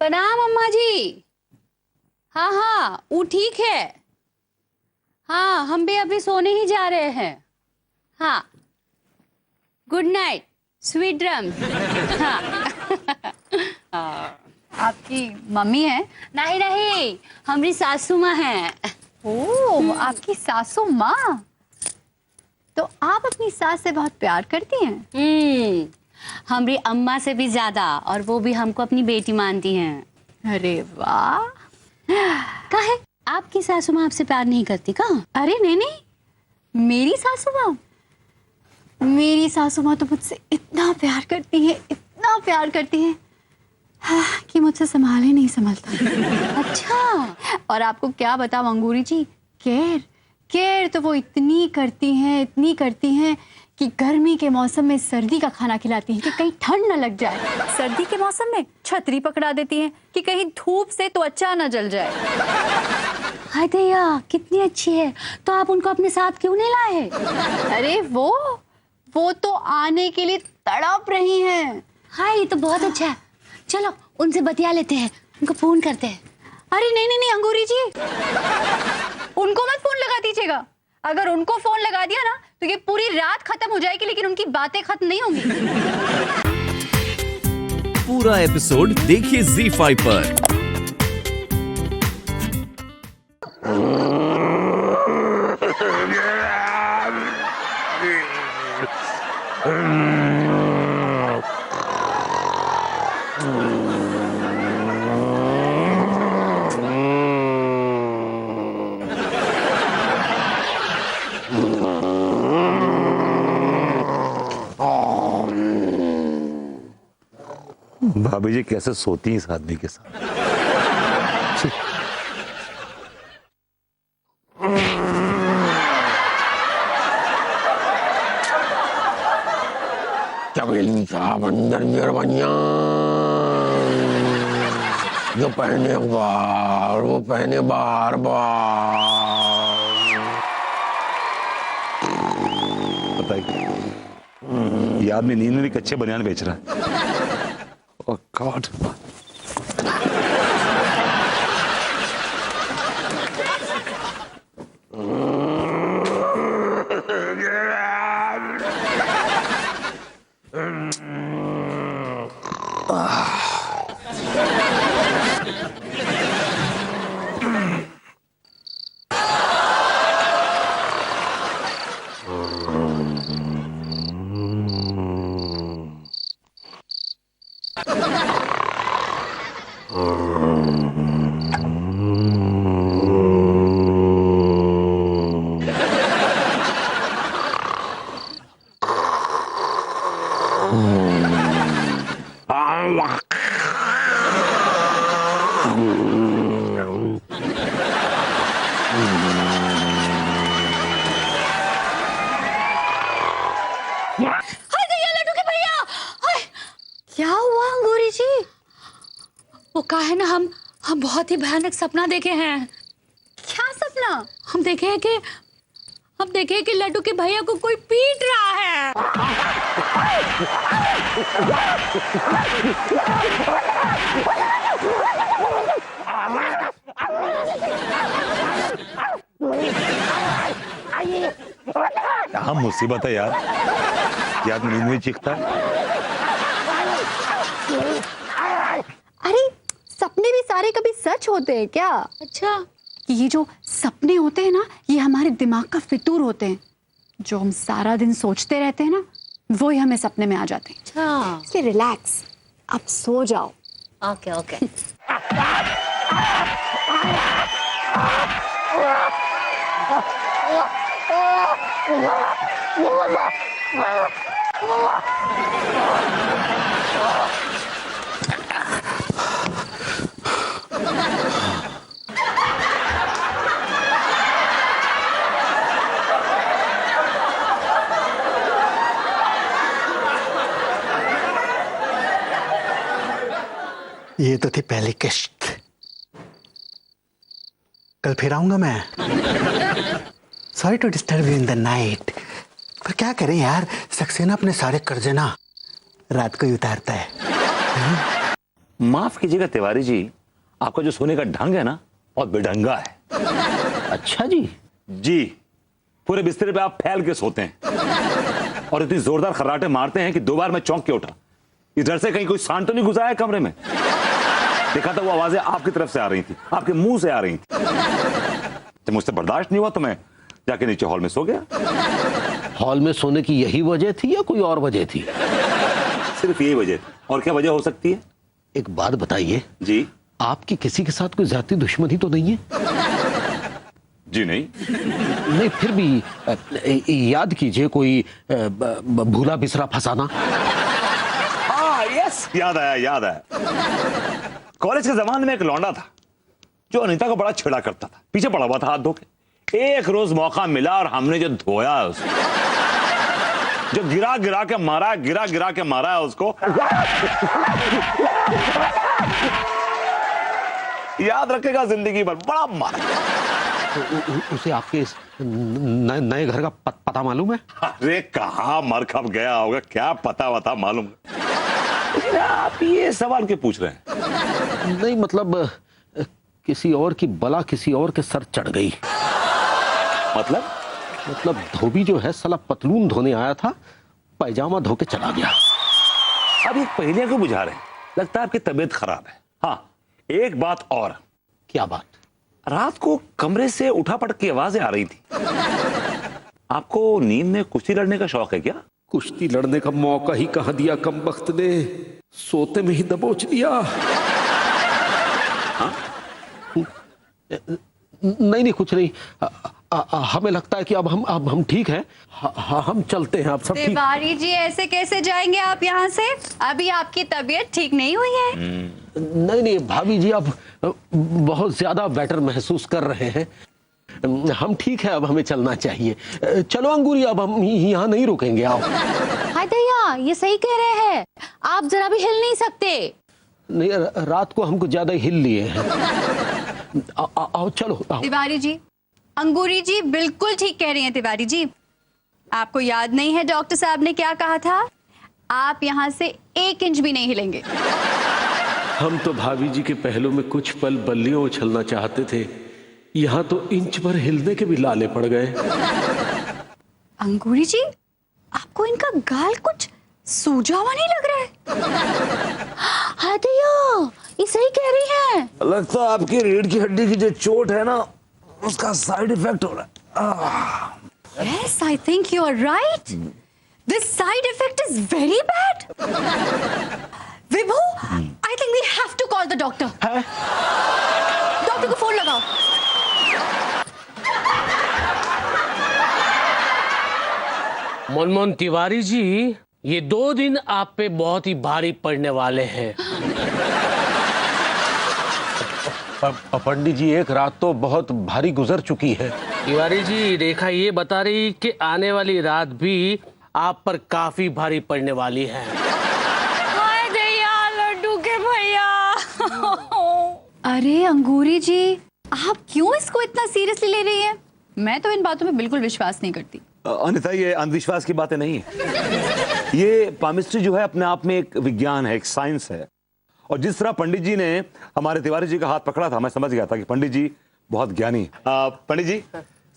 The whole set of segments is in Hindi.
प्रणाम अम्मा जी। हाँ हाँ, वो ठीक है। हाँ, हम भी अभी सोने ही जा रहे हैं। हाँ, गुड नाइट स्वीट ड्रम्स। हाँ। आपकी मम्मी है? नहीं नहीं, हमारी सासू माँ है। ओह, आपकी सासू माँ। तो आप अपनी सास से बहुत प्यार करती हैं? हमारी अम्मा से भी ज्यादा, और वो भी हमको अपनी बेटी मानती हैं। अरे वाह। काहे, आपकी सासू माँ आपसे प्यार नहीं करती का? अरे नहीं नहीं, मेरी सासू माँ तो मुझसे इतना प्यार करती है, इतना प्यार करती है, हाँ, कि मुझसे संभाल ही नहीं संभलता। अच्छा। और आपको क्या बताऊं अंगूरी जी, केयर तो वो इतनी करती हैं कि गर्मी के मौसम में सर्दी का खाना खिलाती हैं कि कहीं ठंड न लग जाए, सर्दी के मौसम में छतरी पकड़ा देती हैं कि कहीं धूप से त्वचा न जल जाए। हाय दैया, कितनी अच्छी है। तो आप उनको अपने साथ क्यों नहीं लाए? अरे वो तो आने के लिए तड़प रही हैं। हाय, ये तो बहुत अच्छा है। चलो उनसे बतिया लेते हैं, उनको फोन करते हैं। अरे नहीं नहीं नहीं अंगूरी जी, उनको मत फोन लगा दीजिएगा। अगर उनको फोन लगा दिया ना तो ये पूरी रात खत्म हो जाएगी, लेकिन उनकी बातें खत्म नहीं होंगी। पूरा एपिसोड देखिए ZEE5 पर। भाभी जी कैसे सोती हैं इस आदमी के साथ। चमेली साहब अंदर मेहरबानियां, जो पहने बार वो पहने बार बार। बताइए, ये आदमी नींद में भी कच्चे बनियान बेच रहा है। ओह गॉड। क्या हुआ अंगूरी जी? वो का है ना, हम बहुत ही भयानक सपना देखे हैं। क्या सपना? हम देखे हैं कि लड्डू के भैया को कोई पीट रहा है। क्या मुसीबत है यार, ये आदमी नींद में चीखता है। अरे सपने भी सारे कभी सच होते हैं क्या? अच्छा। कि ये जो सपने होते हैं ना, ये हमारे दिमाग का फितूर होते हैं। जो हम सारा दिन सोचते रहते हैं ना, वो ही हमें सपने में आ जाते हैं। अच्छा, इसलिए रिलैक्स, अब सो जाओ। Okay okay. ये तो थी पहली किश्त। कल फिर आऊंगा मैं। Sorry to disturb you in the night, पर क्या करें यार, सक्सेना अपने सारे कर्जे ना रात को ही उतारता है। माफ कीजिएगा तिवारी जी, आपका जो सोने का ढंग है ना बहुत बेढंगा है। अच्छा जी। जी, पूरे बिस्तर पे आप फैल के सोते हैं और इतनी जोरदार खर्राटे मारते हैं कि 2 बार मैं चौंक के उठा। इधर से कहीं कोई सांड तो नहीं घुसा है कमरे में? देखा तो वो आवाजें आपकी तरफ से आ रही थी, आपके मुंह से आ रही थी। जब मुझसे बर्दाश्त नहीं हुआ तो मैं जाके नीचे हॉल में सो गया। हॉल में सोने की यही वजह थी या कोई और वजह थी? सिर्फ यही वजह थी, और क्या वजह हो सकती है? एक बात बताइए जी। आपकी किसी के साथ कोई ज्यादा दुश्मनी तो नहीं है? जी नहीं। नहीं, फिर भी याद कीजिए कोई भूला बिसरा फसाना। हाँ यस, याद आया। कॉलेज के जमाने में एक लौंडा था जो अनीता को बड़ा छेड़ा करता था, पीछे पड़ा हुआ था हाथ धो के। एक रोज मौका मिला और हमने जो धोया है उसको, जो गिरा गिरा के मारा है उसको। याद रखेगा जिंदगी भर, बड़ा मारा। तो उसे आपके नए घर का पता मालूम है? अरे कहाँ मर खप गया होगा, क्या पता मालूम है। लेकिन आप ये सवाल क्यों पूछ रहे हैं? नहीं मतलब किसी और की बला किसी और के सर चढ़ गई। मतलब धोबी जो है साला पतलून धोने आया था, पैजामा धो के चला गया। अब ये पहेलियां क्यों बुझा रहे हैं? लगता है आपकी तबीयत खराब है। हाँ, एक बात और। क्या बात? रात को कमरे से उठा पटक की आवाजें आ रही थी। आपको नींद में कुश्ती लड़ने का शौक है क्या? कुश्ती लड़ने का मौका ही कहां दिया कमबख्त ने, सोते में ही दबोच लिया। हाँ? नहीं कुछ नहीं। हमें लगता है कि अब हम ठीक हैं। हम चलते हैं, अब सब ठीक। तिवारी जी ऐसे कैसे जाएंगे आप यहाँ से? अभी आपकी तबीयत ठीक नहीं हुई है। नहीं भाभी जी, अब बहुत ज्यादा बेटर महसूस कर रहे हैं। हम ठीक है, अब हमें चलना चाहिए। चलो अंगूरी, अब हम यहाँ नहीं रुकेंगे। आओ। हाय दया, ये सही कह रहे हैं, आप जरा भी हिल नहीं सकते। नहीं, रात को हमको ज्यादा हिल लिए हैं। आओ चलो। आओ। तिवारी जी, अंगूरी जी बिल्कुल ठीक कह रही हैं। तिवारी जी, आपको याद नहीं है डॉक्टर साहब ने क्या कहा था? आप यहाँ से 1 इंच भी नहीं हिलेंगे। हम तो भाभी जी के पहलू में कुछ पल बल्लियों उछलना चाहते थे, यहाँ तो इंच भर हिलने के भी लाले पड़ गए। अंगूरी जी, आपको इनका गाल कुछ सूजा हुआ नहीं लग रहा है? हाँ दया, ये सही कह रही है। लगता है आपकी रीढ़ की हड्डी की जो चोट है ना, उसका साइड इफेक्ट हो रहा है। Yes, I think you are right. This side effect is very bad. Vibhu, I think we have to call the doctor. Doctor को फोन लगाओ। मनमोहन तिवारी जी, ये 2 दिन आप पे बहुत ही भारी पड़ने वाले हैं। पंडित जी, एक रात तो बहुत भारी गुजर चुकी है। तिवारी जी, रेखा ये बता रही कि आने वाली रात भी आप पर काफी भारी पड़ने वाली है। हाय दया, लड्डू के भैया। अरे अंगूरी जी, आप क्यों इसको इतना सीरियसली ले रही हैं? मैं तो इन बातों में बिल्कुल विश्वास नहीं करती। अनिता, ये अंधविश्वास की बातें नहीं है। ये पामिस्ट्री जो है अपने आप में एक विज्ञान है, एक साइंस है। और जिस तरह पंडित जी ने हमारे तिवारी जी का हाथ पकड़ा था, मैं समझ गया था कि पंडित जी बहुत ज्ञानी है। पंडित जी,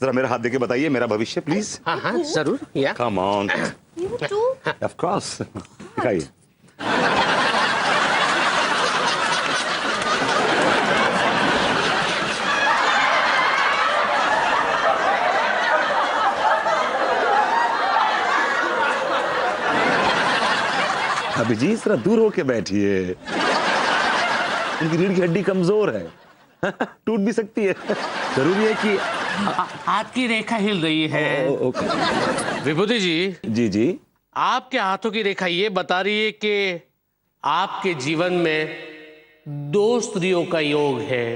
जरा मेरा हाथ देके बताइए मेरा भविष्य प्लीज। हाँ जरूर। या कम ऑन, ऑफ कोर्स, दिखाइए। अभी जी जरा दूर होके बैठिए, उनकी रीढ़ की हड्डी कमजोर है, टूट भी सकती है। जरूरी है कि हाथ की रेखा हिल रही है। ओके। विभूति जी, जी, आपके हाथों की रेखा ये बता रही है कि आपके जीवन में 2 स्त्रियों का योग है।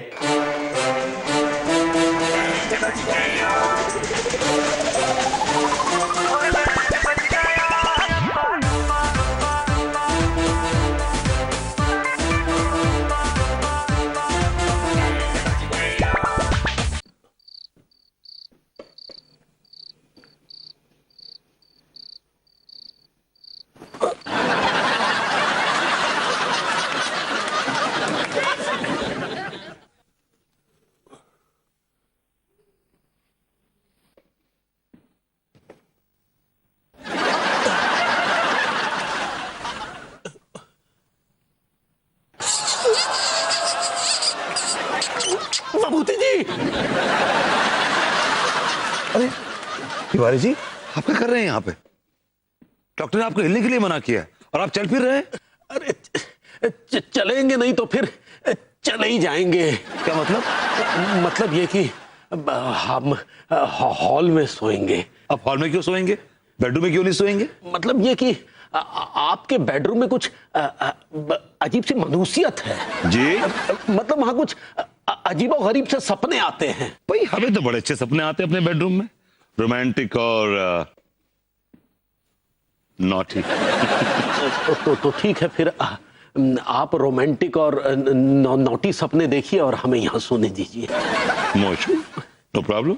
अरे तिवारी जी, आप क्या कर रहे हैं यहाँ पे? डॉक्टर ने आपको हिलने के लिए मना किया है और आप चल फिर रहे हैं। अरे चलेंगे नहीं तो फिर चले ही जाएंगे। क्या मतलब? मतलब ये कि हम हॉल में सोएंगे। आप हॉल में क्यों सोएंगे? बेडरूम में क्यों नहीं सोएंगे? मतलब ये कि आपके बेडरूम में कुछ अजीब सी मनुसियत है जी। मतलब वहां कुछ अजीबो गरीब से सपने आते हैं। भाई हमें तो बड़े अच्छे सपने आते हैं अपने बेडरूम में, रोमांटिक और नॉटी। तो ठीक है फिर आप रोमांटिक और नॉटी सपने देखिए और हमें यहाँ सोने दीजिए। No problem.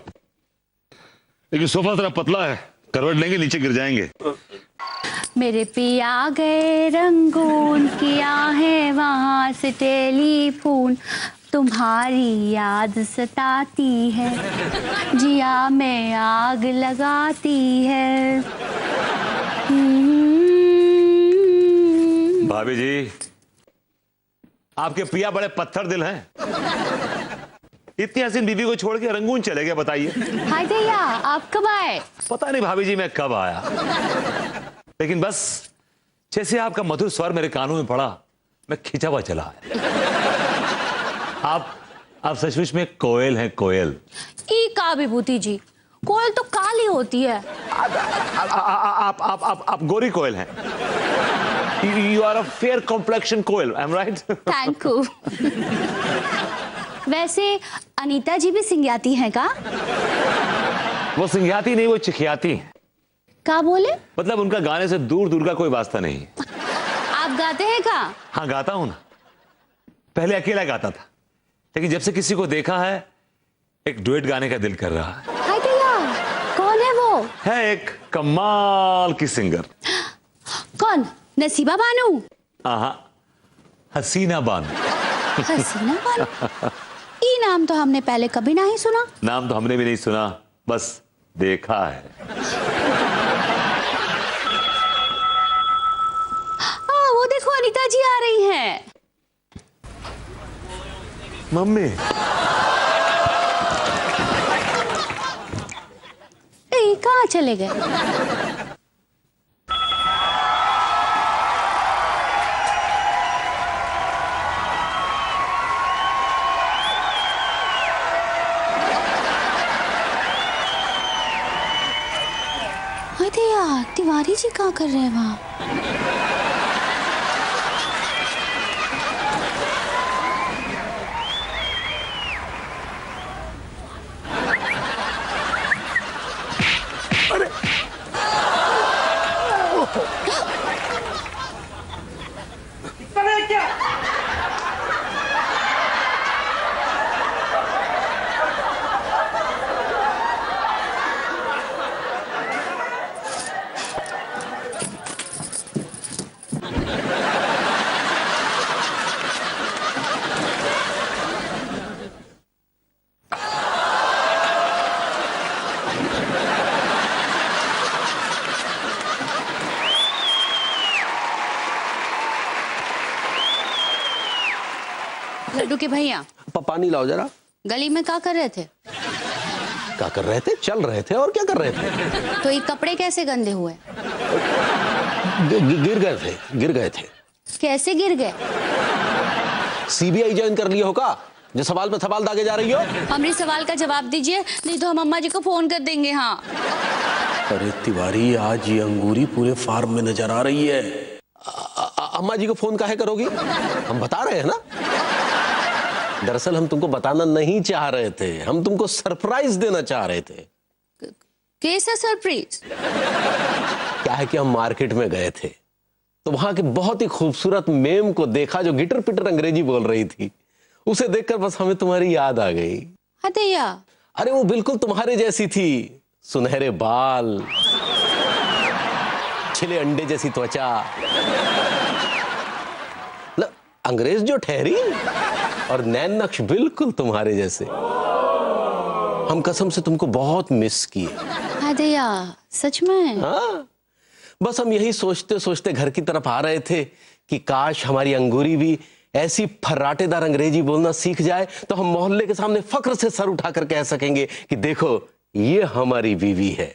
लेकिन सोफा थोड़ा पतला है, करवट लेंगे नीचे गिर जाएंगे। मेरे पिया गए रंगून, किया है वहां से टेलीफोन, तुम्हारी याद सताती है, जिया में आग लगाती है। भाभी जी, आपके पिया बड़े पत्थर दिल हैं। इतनी हसीन बीवी को छोड़ के रंगून चले गए, बताइए। हाय भैया, आप कब आए? पता नहीं भाभी जी मैं कब आया, लेकिन बस जैसे आपका मधुर स्वर मेरे कानों में पड़ा, मैं खिंचा हुआ चला आया। आप सचमुच में कोयल हैं, कोयल। ई का विभूति जी, कोयल तो काली होती है। आप गोरी कोयल हैं। You are a fair complexion Koyal, I'm right? Thank you. वैसे अनीता जी भी सिंगियाती हैं का? वो सिंघियाती नहीं, वो चिखियाती हैं। का बोले? मतलब उनका गाने से दूर दूर का कोई वास्ता नहीं। आप गाते हैं का? हाँ गाता हूं ना। पहले अकेला गाता था, लेकिन जब से किसी को देखा है, एक डुएट गाने का दिल कर रहा है। हाय भैया, कौन है वो? है एक कमाल की सिंगर। कौन? नसीबा बानू? हाँ, हसीना बानू। हसीना बानू? ई नाम तो हमने पहले कभी नहीं सुना। नाम तो हमने भी नहीं सुना, बस देखा है। वो देखो अनीता जी आ रही हैं। मम्मी। ए, कहाँ चले गए? अरे यार, तिवारी जी क्या कर रहे हैं वहां? लड्डू के भैया, पानी लाओ जरा। गली में क्या कर रहे थे? क्या कर रहे थे? चल रहे थे। और क्या कर रहे थे? तो ये कपड़े कैसे गंदे हुए? गिर गए थे। कैसे गिर गए? सीबीआई ज्वाइन कर लिया होगा, जो सवाल पे सवाल दागे जा रही हो। हमारे सवाल का जवाब दीजिए, नहीं तो हम अम्मा जी को फोन कर देंगे। हाँ। अरे तिवारी, आज ये अंगूरी पूरे फार्म में नजर आ रही है। अम्मा जी को फोन काहे करोगी? हम बता रहे हैं ना। दरअसल हम तुमको बताना नहीं चाह रहे थे, हम तुमको सरप्राइज देना चाह रहे थे। कैसा सरप्राइज? क्या है कि हम मार्केट में गए थे, तो वहां के बहुत ही खूबसूरत मेम को देखा जो गिटर पिटर अंग्रेजी बोल रही थी। उसे देखकर बस हमें तुम्हारी याद आ गई। अरे वो बिल्कुल तुम्हारे जैसी थी, सुनहरे बाल, छिले अंडे जैसी त्वचा, अंग्रेज जो ठहरी, और नैन नक्श बिल्कुल तुम्हारे जैसे। हम कसम से तुमको बहुत मिस किए। सच में? हाँ, बस हम यही सोचते सोचते घर की तरफ आ रहे थे कि काश हमारी अंगूरी भी ऐसी फर्राटेदार अंग्रेजी बोलना सीख जाए तो हम मोहल्ले के सामने फक्र से सर उठाकर कह सकेंगे कि देखो ये हमारी बीवी है।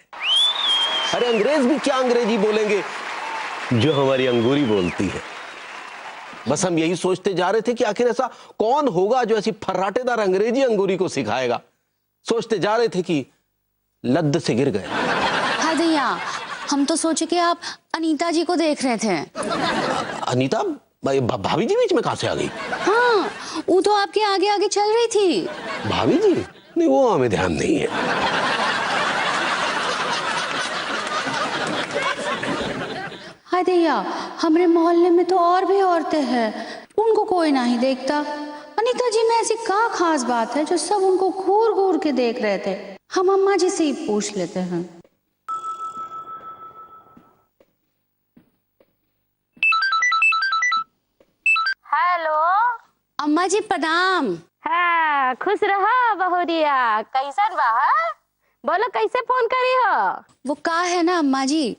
अरे अंग्रेज भी क्या अंग्रेजी बोलेंगे जो हमारी अंगूरी बोलती है। बस हम यही सोचते जा रहे थे कि आखिर ऐसा कौन होगा जो ऐसी फर्राटेदार अंग्रेजी अंगूरी को सिखाएगा। सोचते जा रहे थे कि लद्द से गिर गए। हाँ भैया, हम तो सोचे कि आप अनीता जी को देख रहे थे। अनीता भाभी जी बीच में कहां से आ गई? हाँ, वो तो आपके आगे आगे चल रही थी। भाभी जी? नहीं, वो हमें ध्यान नहीं है। हाय भैया, हमारे मोहल्ले में तो और भी औरतें हैं, उनको कोई नहीं देखता। अनीता जी में ऐसी क्या खास बात है जो सब उनको घूर घूर के देख रहे थे? हम अम्मा जी से ही पूछ लेते हैं। हेलो अम्मा जी प्रणाम। हाँ, खुश रहो बहुरिया। कैसन बा? बोलो कैसे फोन करी हो? वो का है ना अम्मा जी,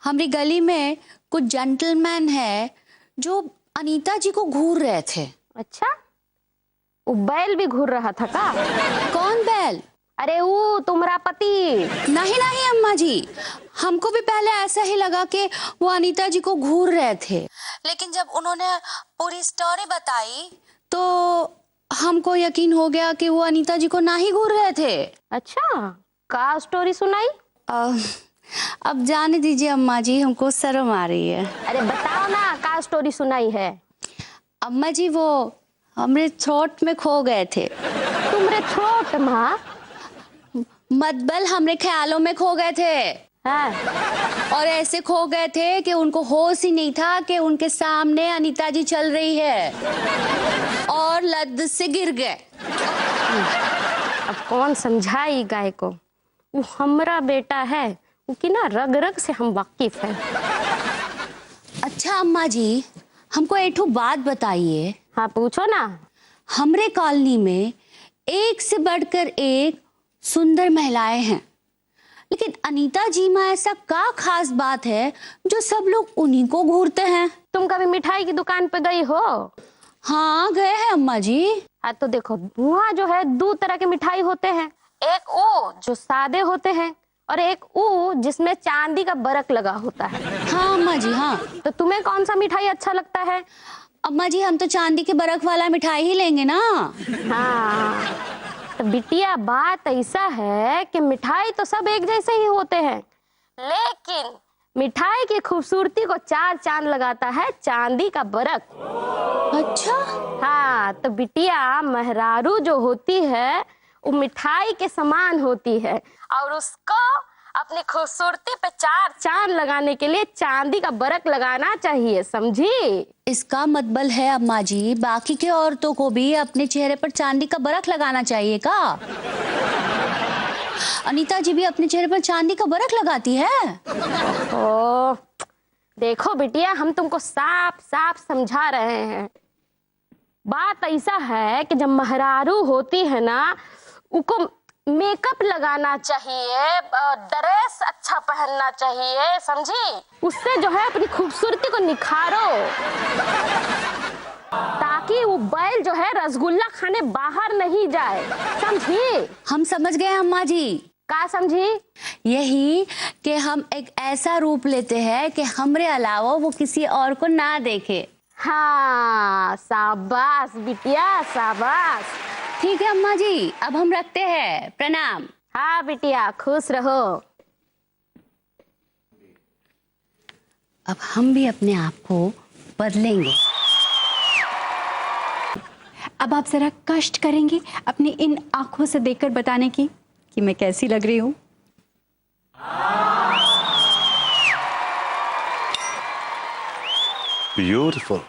हमारी गली में कुछ जेंटलमैन है जो अनीता जी को घूर रहे थे। अच्छा, वो बैल भी घूर रहा था का? कौन बैल? अरे वो तुम्हारा पति। नहीं नहीं अम्मा जी, हमको भी पहले ऐसा ही लगा कि वो अनीता जी को घूर रहे थे, लेकिन जब उन्होंने पूरी स्टोरी बताई तो हमको यकीन हो गया कि वो अनीता जी को ना ही घूर रहे थे। अच्छा, का स्टोरी सुनाई? अब जाने दीजिए अम्मा जी, हमको शर्म आ रही है। अरे बताओ ना, का स्टोरी सुनाई है? अम्मा जी वो हमरे थ्रोट में खो गए थे। तुम्हारे थ्रोट में? मतबल हमरे ख्यालों में खो गए थे। हाँ। और ऐसे खो गए थे कि उनको होश ही नहीं था कि उनके सामने अनीता जी चल रही है और लद्द से गिर गए। अब कौन समझाई गाय को? वो हमारा बेटा है, उसकी ना रग रग से हम वाकिफ हैं। अच्छा अम्मा जी, हमको एक बात बताइए। हाँ पूछो ना। हमरे कॉलोनी में एक से बढ़कर एक सुंदर महिलाएं हैं, लेकिन अनीता जी में ऐसा क्या खास बात है जो सब लोग उन्हीं को घूरते हैं? तुम कभी मिठाई की दुकान पे गई हो? हाँ गए हैं अम्मा जी। हाँ तो देखो, वहाँ जो है दो तरह के मिठाई होते हैं। एक वो जो सादे होते हैं और एक वो जिसमें चांदी का बरक लगा होता है। हाँ अम्मा जी हाँ। तो तुम्हें कौन सा मिठाई अच्छा लगता है? अम्मा जी हम तो चांदी के बरक वाला मिठाई ही लेंगे ना। हाँ तो बिटिया, बात ऐसा है कि मिठाई तो सब एक जैसे ही होते हैं, लेकिन मिठाई की खूबसूरती को चार चांद लगाता है चांदी का बरक। अच्छा। हाँ तो बिटिया, मेहरारू जो होती है वो मिठाई के समान होती है और उसको अपनी खूबसूरती पे चार चांद लगाने के लिए चांदी का बरक लगाना चाहिए, समझी? इसका मतलब है अम्मा जी, बाकी के औरतों को भी अपने चेहरे पर चांदी का बरक लगाना चाहिए का? अनीता जी भी अपने चेहरे पर चांदी का बरक लगाती है? ओ, देखो बिटिया, हम तुमको साफ साफ समझा रहे हैं। बात ऐसा है कि जब मेहरारू होती है ना, उनको मेकअप लगाना चाहिए, ड्रेस अच्छा पहनना चाहिए, समझी? उससे जो है अपनी खूबसूरती को निखारो, ताकि वो बैल जो है रसगुल्ला खाने बाहर नहीं जाए, समझी? हम समझ गए अम्मा जी। का समझी? यही कि हम एक ऐसा रूप लेते हैं कि हमरे अलावा वो किसी और को ना देखे। हाँ, शाबाश बिटिया, शाबाश। ठीक है अम्मा जी, अब हम रखते हैं, प्रणाम। हाँ बिटिया, खुश रहो। अब हम भी अपने आप को बदलेंगे। अब आप जरा कष्ट करेंगे अपनी इन आंखों से देखकर बताने की कि मैं कैसी लग रही हूँ? Beautiful.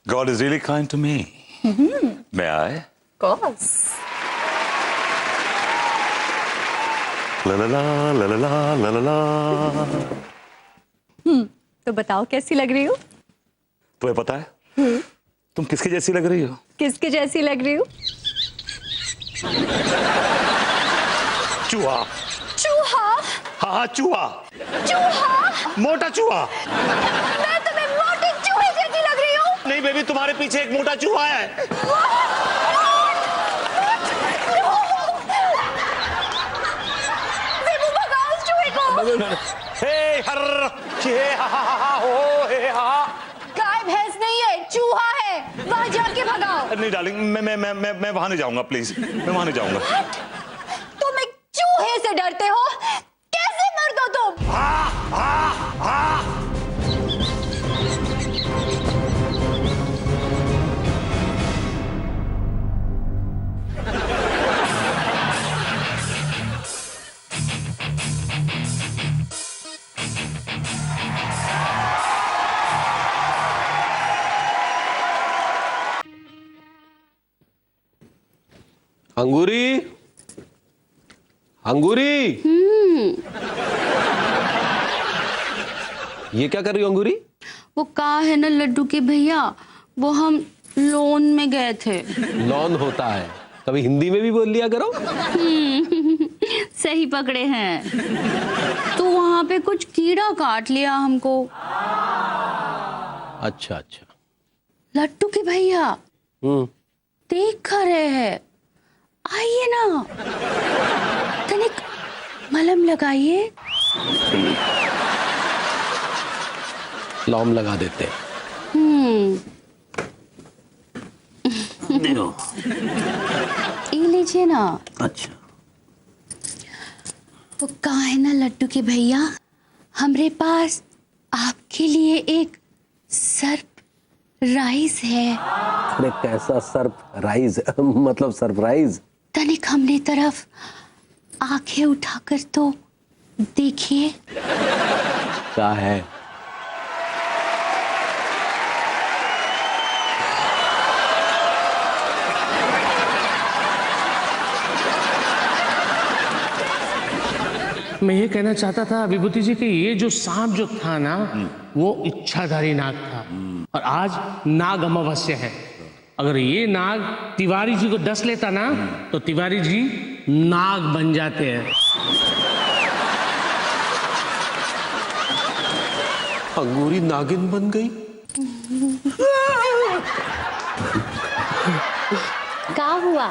God is really kind to me. May I? Of course. La la la la la la la la. तो बताओ कैसी लग रही हूँ? तुम्हें पता है तुम किसकी जैसी लग रही हो? किसके जैसी लग रही हूँ? चूहा। चूहा? हाँ चूहा। चूहा? मोटा चूहा। मैं तुम्हें मोटे चूहे जैसी लग बेबी, तुम्हारे पीछे एक मोटा चूहा है। भगाओ उस चूहे को। हे हर हे हा हा हा हो हे हा। गाय भैंस नहीं है, चूहा है, वहां जाके भगाओ। नहीं डार्लिंग, मैं वहां नहीं जाऊंगा, प्लीज मैं वहां नहीं जाऊंगा। तुम एक चूहे से डरते हो? कैसे मर्द हो तुम? अंगूरी, अंगूरी, ये क्या कर रही हो अंगूरी? वो कहा है ना लड्डू के भैया, वो हम लोन में गए थे। लॉन होता है, कभी हिंदी में भी बोल लिया करो। सही पकड़े हैं। तो वहां पे कुछ कीड़ा काट लिया हमको। अच्छा अच्छा। लड्डू के भैया देख कर रहे हैं, आइए ना, तनिक मलहम लगाइए। लौम लगा देते हैं। ये लीजिए ना। अच्छा। तो कहा है ना लड्डू के भैया, हमरे पास आपके लिए एक सरप्राइज है। अरे कैसा सरप्राइज? मतलब सरप्राइज? तनिक हमने तरफ आंखें उठाकर तो देखिए। क्या है? मैं ये कहना चाहता था विभूति जी कि ये जो सांप जो था ना, वो इच्छाधारी नाग था, और आज नाग अमावस्या है। अगर ये नाग तिवारी जी को डस लेता ना, तो तिवारी जी नाग बन जाते हैं। अंगूरी नागिन बन गई? क्या हुआ?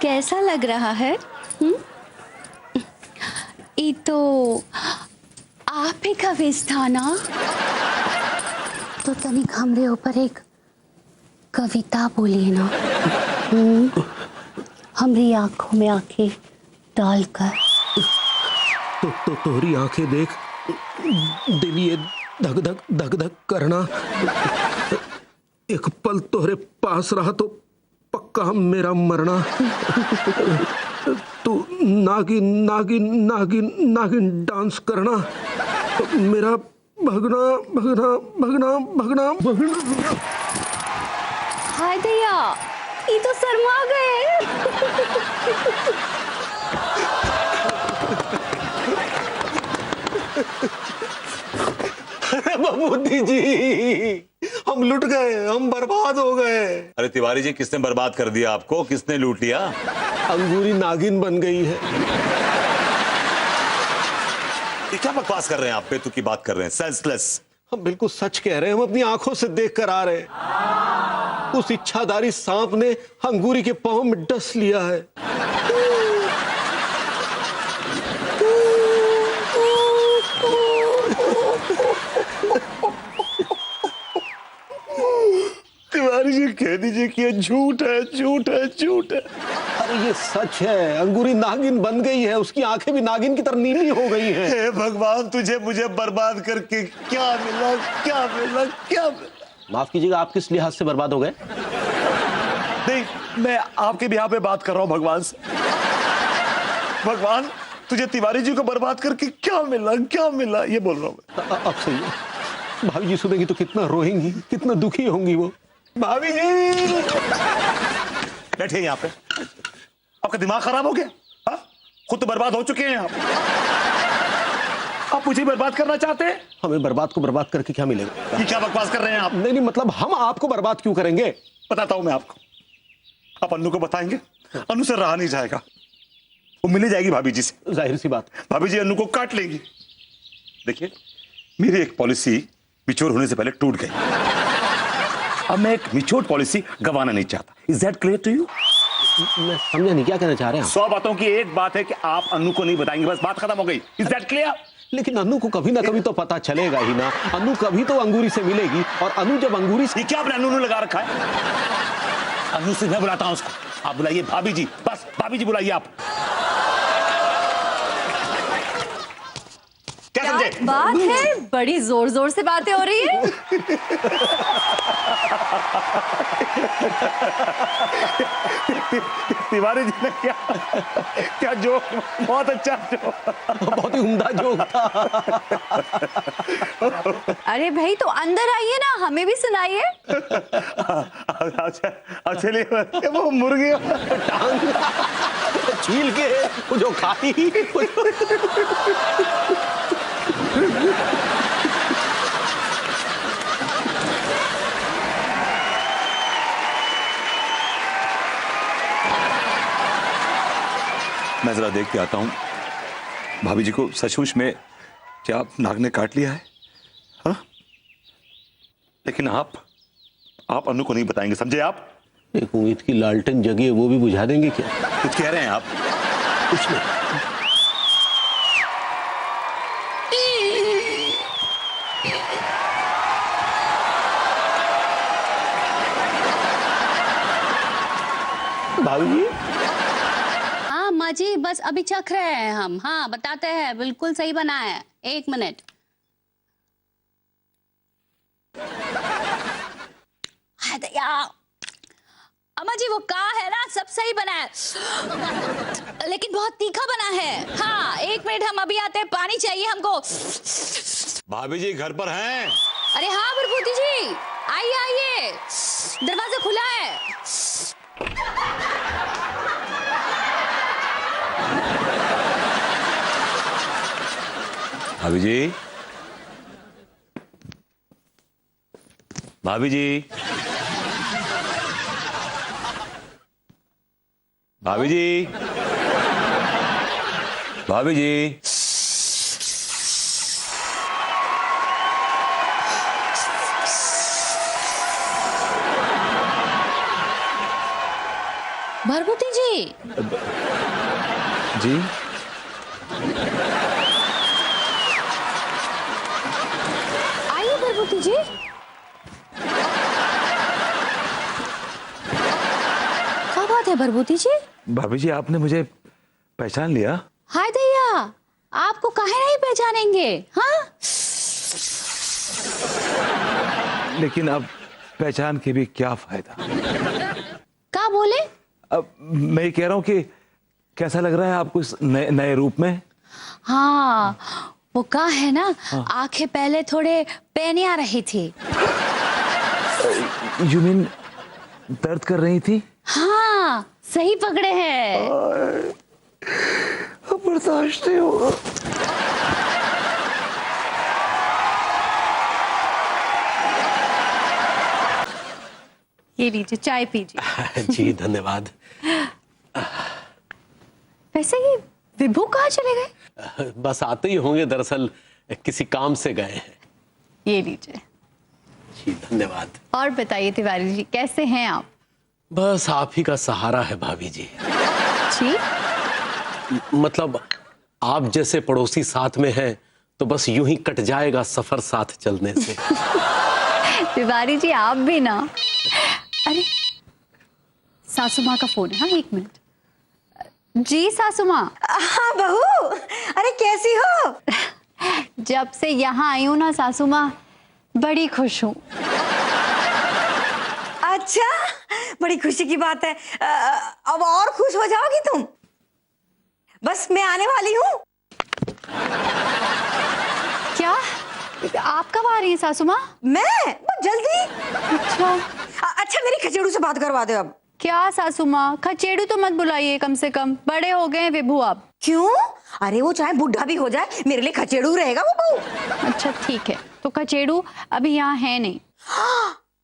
कैसा लग रहा है? ये तो आप ही का वेश था ना? तो तनिक हमरे ऊपर एक कविता बोलिए ना। हमरी आंखों में आंखें डालकर। तो तोरी आंखें देख दिल ये धक धक धक धक करना। एक पल तोहरे पास रहा तो पक्का मेरा मरना। तू नागिन नागिन नागिन नागिन डांस करना। मेरा भगना भगना भगना भगना भगना। हाय भैया, ये तो शर्मा गए। अरे बबूती जी, हम लुट गए, हम बर्बाद हो गए। अरे तिवारी जी, किसने बर्बाद कर दिया आपको? किसने लूट लिया? अंगूरी नागिन बन गई है। ये क्या बकवास कर रहे हैं आप? बेतुकी की बात कर रहे हैं, सेंसलेस। हम बिल्कुल सच कह रहे हैं, हम अपनी आंखों से देख कर आ रहे हैं। उस इच्छाधारी सांप ने अंगूरी के पांव में डस लिया है। तिवारी जी कह दीजिए कि ये झूठ है, झूठ है, झूठ है। अरे ये सच है, अंगूरी नागिन बन गई है, उसकी आंखें भी नागिन की तरह नीली हो गई हैं। हे भगवान, तुझे मुझे बर्बाद करके क्या मिला, क्या मिला, क्या मिला? माफ कीजिएगा, आप किस लिहाज से बर्बाद हो गए? नहीं, मैं आपके बिहार पे बात कर रहा हूँ भगवान से। भगवान, तुझे तिवारी जी को बर्बाद करके क्या मिला, क्या मिला, ये बोल रहा हूँ। अब सही है। भाभी जी सुनेंगी तो कितना रोएंगी, कितना दुखी होंगी वो। भाभी जी बैठिए यहाँ पे। आपका दिमाग खराब हो गया? हा? खुद तो बर्बाद हो चुके हैं आप मुझे बर्बाद करना चाहते हैं? हमें बर्बाद को बर्बाद करके क्या मिलेगा? ये क्या बकवास कर रहे हैं आप? नहीं, मतलब हम आपको बर्बाद क्यों करेंगे? बताता हूं मैं आपको। आप अन्नू को बताएंगे, अन्नू से रहा नहीं जाएगा। वो मिल जाएगी भाभी जी से, जाहिर सी बात। भाभी जी अन्नू को काट लेंगी। देखिए, मेरी एक पॉलिसी मिच्योर होने से पहले टूट गई। अब मैं एक मिच्योर पॉलिसी गंवाना नहीं चाहता। Is that clear to you? मैं समझा नहीं, क्या कहना चाह रहे हैं 100 बातों की एक बात है कि आप अनु को नहीं बताएंगे, बस बात खत्म हो गई। Is that clear? लेकिन अनु को कभी ना कभी तो पता चलेगा ही ना। अनु कभी तो अंगूरी से मिलेगी, और अनु जब अंगूरी से... ये क्या आपने अनु लगा रखा है? अनु से मैं बुलाता हूं उसको। आप बुलाइए भाभी जी, बस भाभी जी बुलाइए आप। क्या समझे? बात है, बड़ी जोर जोर से बातें हो रही है। तिवारी जी ने क्या जोक, बहुत अच्छा जोक, बहुत ही उम्दा जोक था। अरे भाई तो अंदर आइए ना, हमें भी सुनाइए। अच्छा चलिए, वो मुर्गी टांग छील के वो जो खाई मैं जरा देख के आता हूं भाभी जी को सचमुच में क्या नाग ने काट लिया है। हाँ? लेकिन आप अनु को नहीं बताएंगे, समझे आप? एक उम्मीद की लालटेन जगी है, वो भी बुझा देंगे क्या? कुछ कह रहे हैं आप? कुछ नहीं। भाभी जी, हाँ माँ जी, बस अभी चख रहे हैं हम। हाँ बताते हैं, बिल्कुल सही बना है। 1 मिनट। हाय दया, अम्मा जी वो का है ना, सब सही बना है, लेकिन बहुत तीखा बना है। हाँ 1 मिनट, हम अभी आते हैं, पानी चाहिए हमको। भाभी जी घर पर हैं? अरे हाँ प्रभुति जी, आइए आइए, दरवाजा खुला है। भाभी जी, भाभी जी, भाभी जी, भाभी जी, भरभूति जी। जी आइए भरभूति जी। क्या बात है भरभूति जी? भाभी जी, आपने मुझे पहचान लिया? हाय दैया, आपको काहे नहीं पहचानेंगे? हाँ लेकिन अब पहचान के भी क्या फायदा? क्या बोले? अब मैं ये कह रहा हूं कि कैसा लग रहा है आपको इस नए रूप में? हाँ वो का है ना, आंखें पहले थोड़े पैनी आ रही थी। यू मीन दर्द कर रही थी? हाँ सही पकड़े हैं। अब बर्दाश्त नहीं होगा। ये लीजिए, चाय पीजिए। जी धन्यवाद। वैसे ये विभू कहाँ चले गए? बस आते ही होंगे, दरअसल किसी काम से गए हैं। ये लीजिए। जी धन्यवाद। और बताइए तिवारी जी, कैसे हैं आप? बस आप ही का सहारा है भाभी जी। जी मतलब आप जैसे पड़ोसी साथ में हैं तो बस यूं ही कट जाएगा सफर साथ चलने से। तिवारी जी आप भी ना। अरे सासू माँ का फोन है। हाँ 1 मिनट। जी सासू माँ। हाँ बहू, अरे कैसी हो? जब से यहाँ आई हूँ ना सासू माँ, बड़ी खुश हूँ। अच्छा, बड़ी खुशी की बात है। अब और खुश हो जाओगी तुम। बस मैं आने वाली हूँ। क्या आप कब आ रही हैं सासू माँ? मैं बहुत जल्दी। अच्छा अच्छा मेरी खचेड़ू से बात करवा दो अब। क्या सासू माँ, खचेड़ू तो मत बुलाइए, कम से कम बड़े हो गए हैं विभू आप। क्यों? अरे वो चाहे बुढ़ा भी हो जाए, मेरे लिए खचेड़ू रहेगा वो बहू। अच्छा ठीक है, तो खचेड़ू अभी यहाँ है नहीं।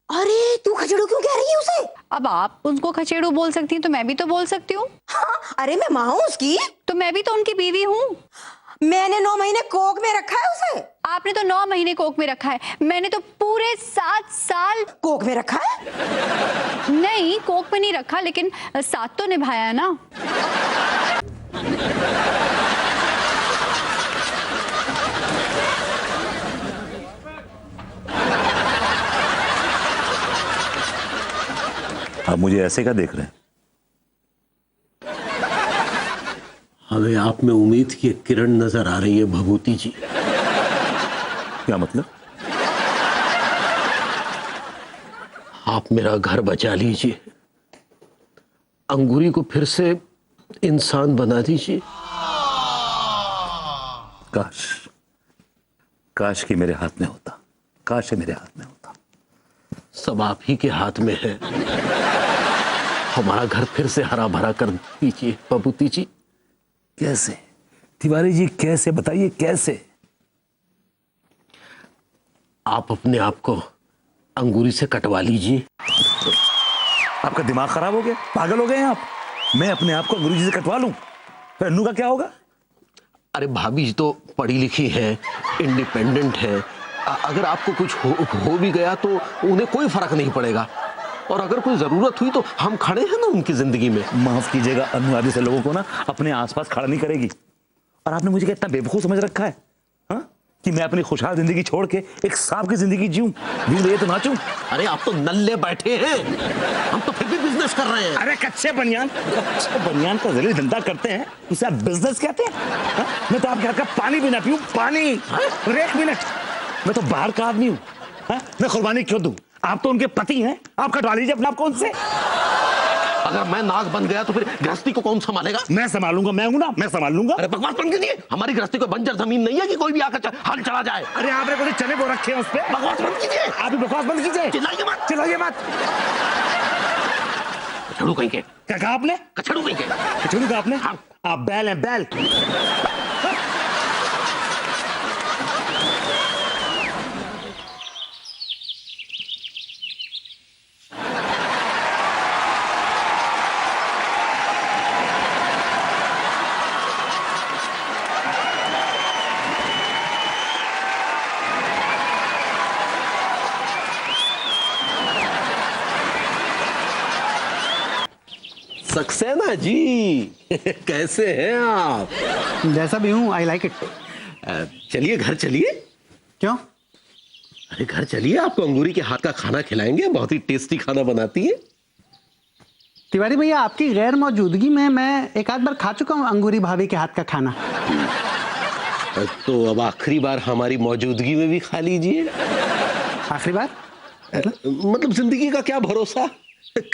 अरे तू खचेड़ू क्यों कह रही है उसे? अब आप उनको खचेड़ू बोल सकती हैं तो मैं भी तो बोल सकती हूँ। हाँ, अरे मैं माँ हूँ उसकी। तो मैं भी तो उनकी बीवी हूँ। मैंने 9 महीने कोक में रखा है उसे। आपने तो 9 महीने कोक में रखा है, मैंने तो पूरे 7 साल कोक में रखा है? नहीं, कोक में नहीं रखा, लेकिन साथ तो निभाया है ना। आप मुझे ऐसे क्या देख रहे हैं? हमें आप में उम्मीद की एक किरण नजर आ रही है भभूति जी। क्या मतलब? आप मेरा घर बचा लीजिए, अंगूरी को फिर से इंसान बना दीजिए। काश, काश कि मेरे हाथ में होता, काश ये मेरे हाथ में होता। सब आप ही के हाथ में है। हमारा घर फिर से हरा भरा कर दीजिए भभूति जी। कैसे तिवारी जी, कैसे बताइए कैसे? आप अपने आप को अंगूरी से कटवा लीजिए। आपका दिमाग खराब हो गया, पागल हो गए हैं आप? मैं अपने आप को अंगूरी जी से कटवा लूं, फिर अन्नू का क्या होगा? अरे भाभी जी तो पढ़ी लिखी है, इंडिपेंडेंट है। अगर आपको कुछ हो भी गया तो उन्हें कोई फर्क नहीं पड़ेगा, और अगर कोई जरूरत हुई तो हम खड़े हैं ना उनकी जिंदगी में। माफ कीजिएगा, अन्नू आदि से लोगों को ना अपने आसपास खड़ा नहीं करेगी। और आपने मुझे क्या इतना बेवकूफ समझ रखा है हा? कि मैं अपनी खुशहाल जिंदगी छोड़ के एक सांप की जिंदगी जीऊं, दिन ये तो नाचूं। अरे आप तो नल्ले बैठे हैं, हम तो फिर भी बिजनेस कर रहे हैं। अरे कच्चे बनियान का जलील धंधा करते हैं, उसे आप बिजनेस कहते हैं? हा? मैं तो आपके हाथ का पानी भी ना पीऊं, पानी। एक मिनट, मैं तो बाहर का आदमी हूं, मैं कुर्बानी क्यों दूं? आप तो उनके पति हैं, आप कटवा लीजिए अपना आप कौन से। अगर मैं नाग बन गया तो फिर गृहस्थी को कौन संभालेगा? मैं संभालूंगा, मैं हूं ना, मैं संभाल लूंगा। अरे बकवास बंद कीजिए, हमारी गृहस्थी को बंजर जमीन नहीं है कि कोई भी आकर हल चला जाए। अरे आपने कोई चने बो रखे हैं उस पे? बकवास बंद कीजिए। आप भी बकवास बंद कीजिए। चिल्लाइए मत, चिल्लाइए मत। कछड़ू कहीं के। क्या कहा आपने? कछड़ू कहीं के। कछड़ू कहा आपने? हाँ। आप बैल हैं, बैल। सक्सेना जी कैसे हैं आप? जैसा भी हूँ, आई लाइक इट। चलिए घर चलिए। क्यों? अरे घर चलिए, आपको अंगूरी के हाथ का खाना खिलाएंगे, बहुत ही टेस्टी खाना बनाती है। तिवारी भैया, आपकी गैर मौजूदगी में मैं एक आध बार खा चुका हूँ अंगूरी भाभी के हाथ का खाना। तो अब आखिरी बार हमारी मौजूदगी में भी खा लीजिए। आखिरी बार? मतलब जिंदगी का क्या भरोसा,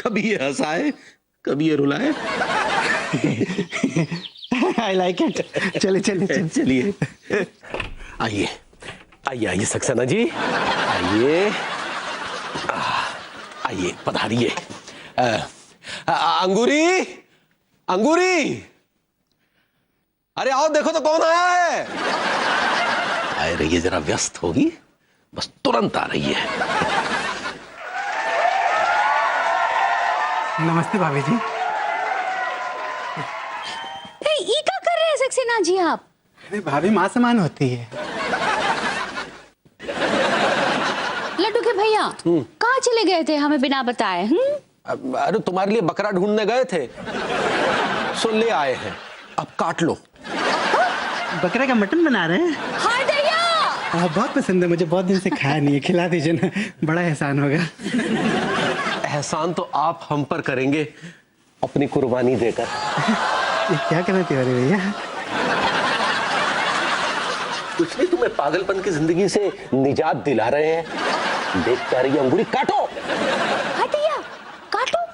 कभी ये हंसाए कभी ये रुलाए। I like it. चलिए चलिए चलिए आइए आइए आइए सक्सेना जी, आइए आइए पधारिए। अंगूरी, अंगूरी, अरे आओ देखो तो कौन आया है। आए रहिए, जरा व्यस्त होगी, बस तुरंत आ रही है। नमस्ते भाभी जी। ये क्या कर रहे हैं सक्सेना जी आप? अरे भाभी माँ समान होती है। लड्डू के भैया कहाँ चले गए थे हमें बिना बताए? अरे तुम्हारे लिए बकरा ढूंढने गए थे, सो ले आए हैं, अब काट लो। बकरे का मटन बना रहे हैं? हाय दैया, बहुत पसंद है मुझे, बहुत दिन से खाया नहीं है, खिला दीजिए ना, बड़ा एहसान होगा। एहसान तो आप हम पर करेंगे अपनी कुर्बानी देकर। ये क्या करना तिवारी भैया? कुछ नहीं, तुम्हें पागलपन की जिंदगी से निजात दिला रहे हैं। देख पा रही है अंगूरी, काटो। हाय दैया, काटो?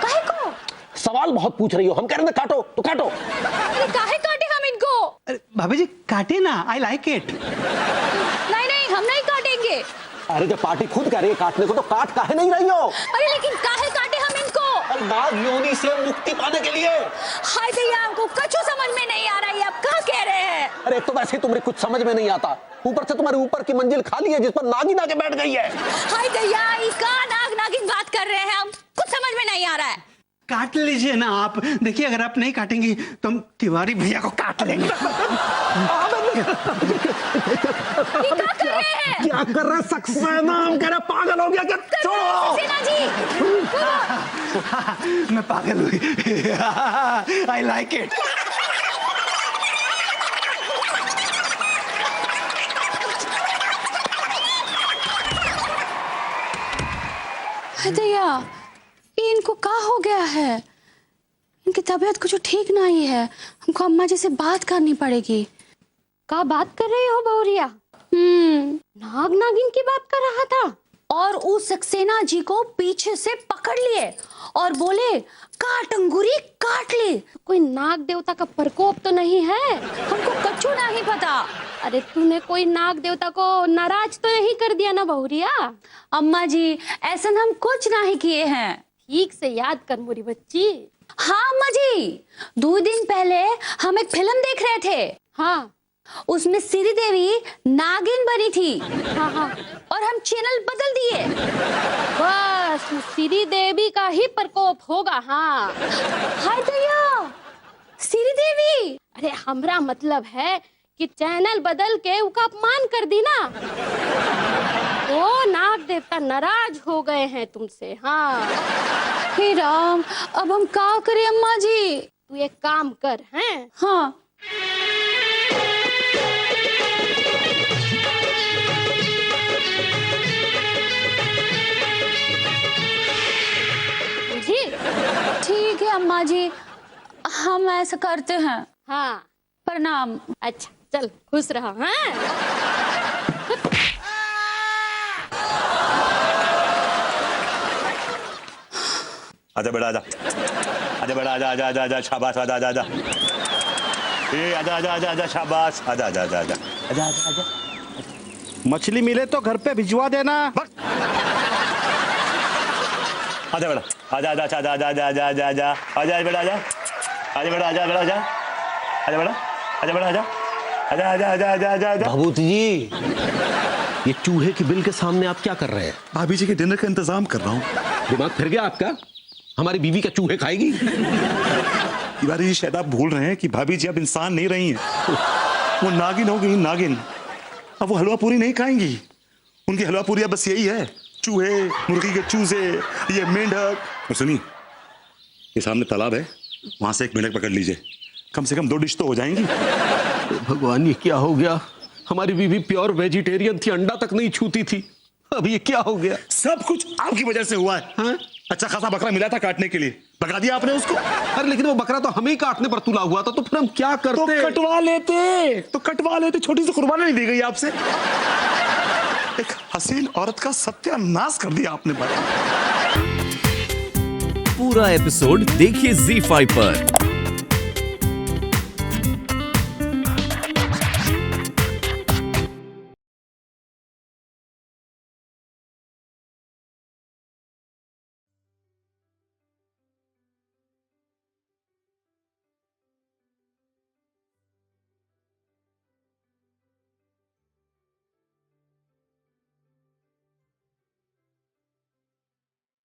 काहे को? सवाल बहुत पूछ रही हो, हम कह रहे हैं काटो तो काटो। अरे काहे काटे हम इनको? अरे भाभी जी काटे ना, आई लाइक इट। नहीं नहीं, हम नहीं काटेंगे। अरे जब पार्टी खुद कह रही है काटने को तो काट काहे नहीं रही हो? अरे लेकिन काहे काटे हम इनको? अरे नाग योनि से मुक्ति पाने के लिए। हाय दैया, हमको कछु समझ में नहीं आ रहा है, आप क्या कह रहे हैं? अरे एक तो वैसे ही तुम्हें कुछ समझ में नहीं आता, ऊपर से तुम्हारे ऊपर की मंजिल खाली है जिस पर नागिन आके बैठ गई है। हाय दैया, ये का नाग नागिन बात कर रहे हैं, हम कुछ समझ में नहीं आ रहा है। काट लीजिए ना आप। देखिए अगर आप नहीं काटेंगी तो हम तिवारी भैया को काट लेंगे। क्या कर रहा है सक्सेना? हम कह रहे पागल हो गया क्या? छोड़ो। मैं पागल हुई। I like it. दया, ये इनको क्या हो गया है? इनकी तबीयत कुछ ठीक नहीं है। हमको अम्मा जी से बात करनी पड़ेगी। का बात कर रहे हो बहुरिया? नाग नागिन की बात कर रहा था और उस सक्सेना जी को पीछे से पकड़ लिए और बोले काट अंगूरी काट ले। कोई नाग देवता का प्रकोप तो नहीं है? हमको कच्चू नहीं पता। अरे तूने कोई नाग देवता को नाराज तो नहीं कर दिया ना बहुरिया? अम्मा जी ऐसा हम कुछ नहीं किए हैं। ठीक से याद कर मोरी बच्ची। हाँ अम्मा जी, 2 दिन पहले हम एक फिल्म देख रहे थे। हाँ, उसमें श्री देवी नागिन बनी थी। हाँ हाँ, और हम चैनल बदल दिए। बस श्री देवी का ही प्रकोप होगा। हाँ हाय दया, श्री देवी। अरे हमरा मतलब है कि चैनल बदल के उसका अपमान कर दी ना, तो नाग देवता नाराज हो गए हैं तुमसे। हाँ हे राम, अब हम क्या करें अम्मा जी? तू एक काम कर। हैं? हाँ जी ठीक है अम्मा जी, हम ऐसा करते हैं। हाँ प्रणाम। अच्छा चल खुश रहो। हाँ आजा बेटा आजा, आजा बेटा आजा आजा आजा आजा, शाबाश आजा आजा आजा, ए आजा आजा आजा आजा, शाबाश आजा आजा आजा आजा आजा आजा आजा। मछली मिले तो घर पे भिजवा देना। आजा बेटा आजा आजा आजा आजा आजा आजा आजा आजा आजा बेटा आजा, आजा बेटा आजा बेटा आजा, आजा बेटा आजा बेटा आजा, आजा आजा आजा आजा आजा आजा। भाभूत जी, ये चूहे के बिल के सामने आप क्या कर रहे हैं? भाभी जी के डिनर का इंतजाम कर रहा हूँ। दिमाग फिर गया आपका? हमारी बीवी का चूहे खाएगी? तिवारी जी शायद आप भूल रहे हैं कि भाभी जी अब इंसान नहीं रही हैं, वो नागिन हो गई, नागिन। अब वो हलवा पूरी नहीं खाएंगी। उनकी हलवा पूरी अब बस यही है, चूहे, मुर्गी के चूजे, ये मेंढक। और सुनिए, ये सामने तालाब है, वहां से एक मेंढक पकड़ लीजिए, कम से कम 2 डिश तो हो जाएंगी। भगवान ये क्या हो गया? हमारी बीवी प्योर वेजिटेरियन थी, अंडा तक नहीं छूती थी, अब ये क्या हो गया? सब कुछ आपकी वजह से हुआ है। हाँ? अच्छा खासा बकरा मिला था काटने के लिए, पका दिया आपने उसको। अरे लेकिन वो बकरा तो हमें ही काटने पर तुला हुआ था, तो फिर हम क्या करते? तो कटवा लेते, छोटी सी कुर्बानी नहीं दी गई आपसे। एक हसीन औरत का सत्यानाश कर दिया आपने भाई। पूरा एपिसोड देखिए ZEE5 पर।